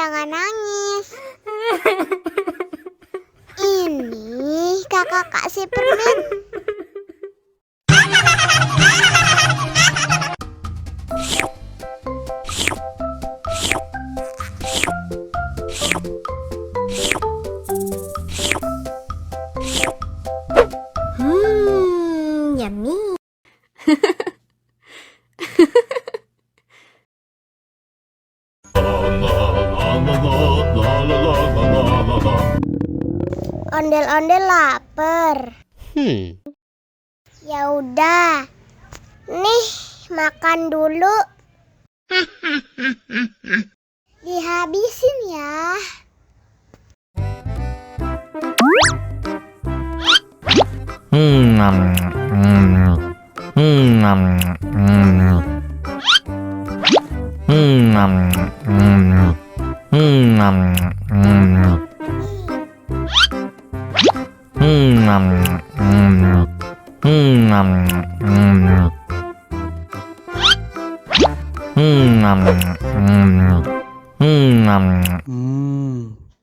jangan nangis. Ini kakak kasih permen. Yummy. Ondel-ondel lapar. Ya udah. Nih, makan dulu. Dihabisin ya.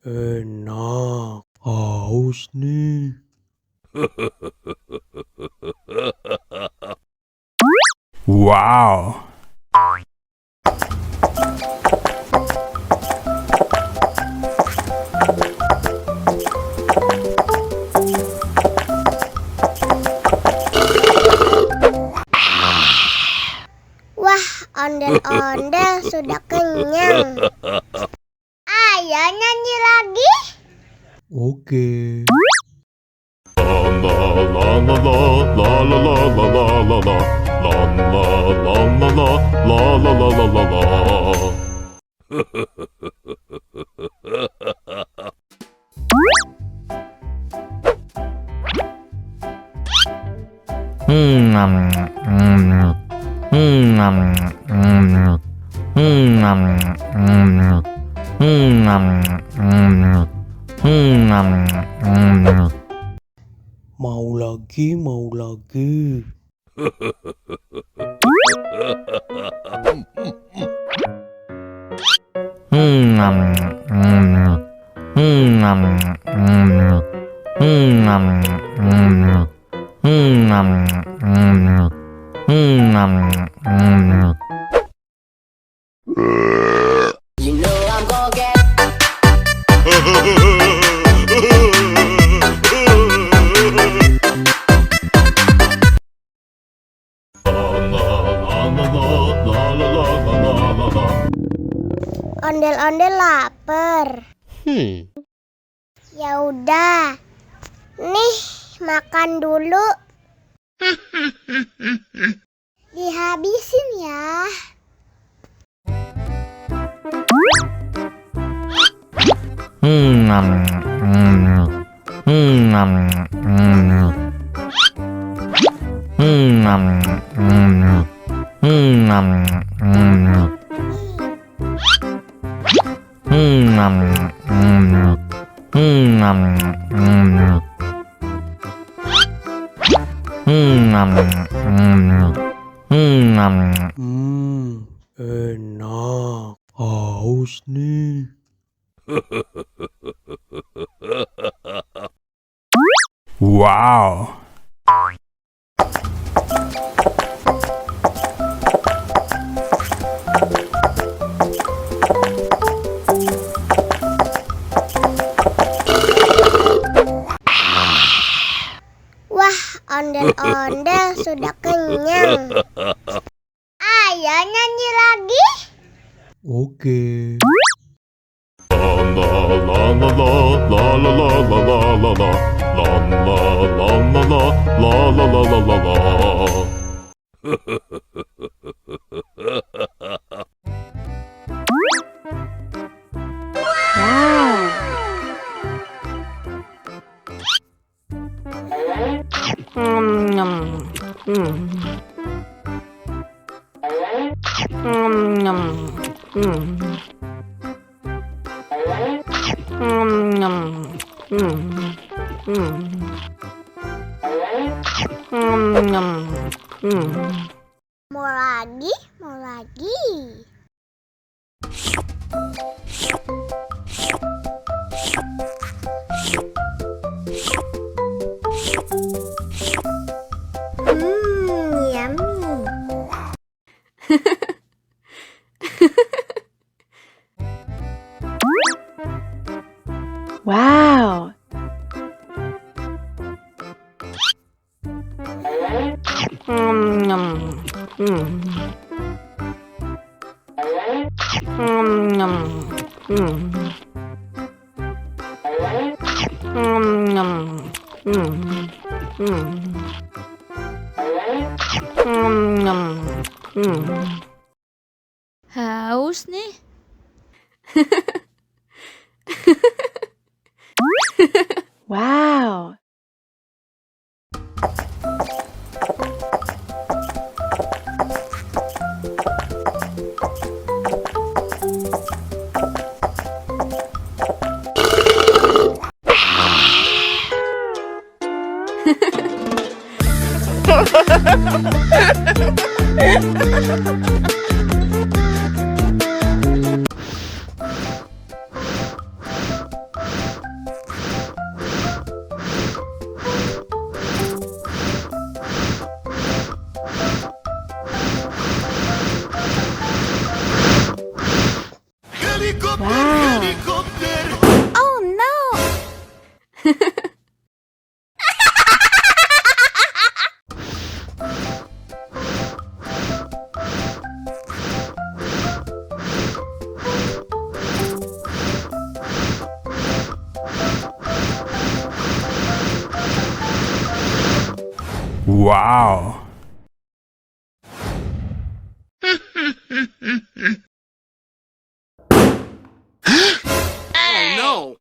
Enak. Haus nih. Wow. Wah, ondel-ondel sudah kenyang. Ayo nyanyi lagi. Oke. Mau lagi, mau lagi. You know I'm gonna get Ondel-ondel lapar. Ya udah. Nih, makan dulu. Dihabisin ya. Enak. Haus nih. Wow. Wah, ondel-ondel sudah kenyang. Ayo nyanyi lagi. Oke. Mau lagi, mau lagi. Wow. Haus nih. Wow. Wow. Oh no. Wow. Oh no!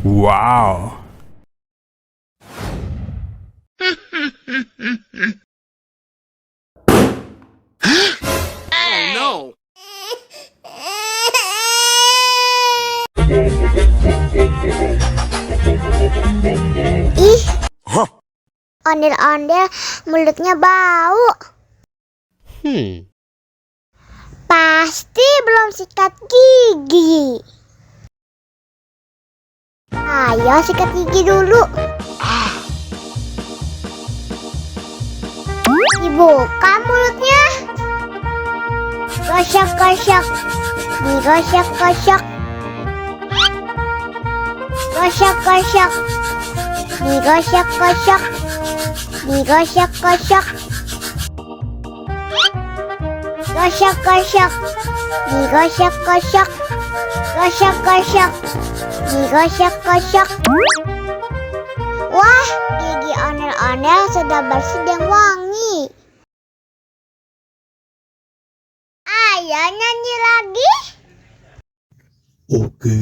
Wow. Oh no! Ih, ondel-ondel mulutnya bau. Pasti belum sikat gigi. Ayo sikat gigi dulu. Dibuka mulutnya. Gosok-gosok. Digosok-gosok. Gosok-gosok. Digosok-gosok. Digosok-gosok. Gosok-gosok. Digosok-gosok. Gosok-gosok. Digosok-gosok. Wah, gigi ondel-ondel sudah bersih dan wangi. Ayo nyanyi lagi. Oke.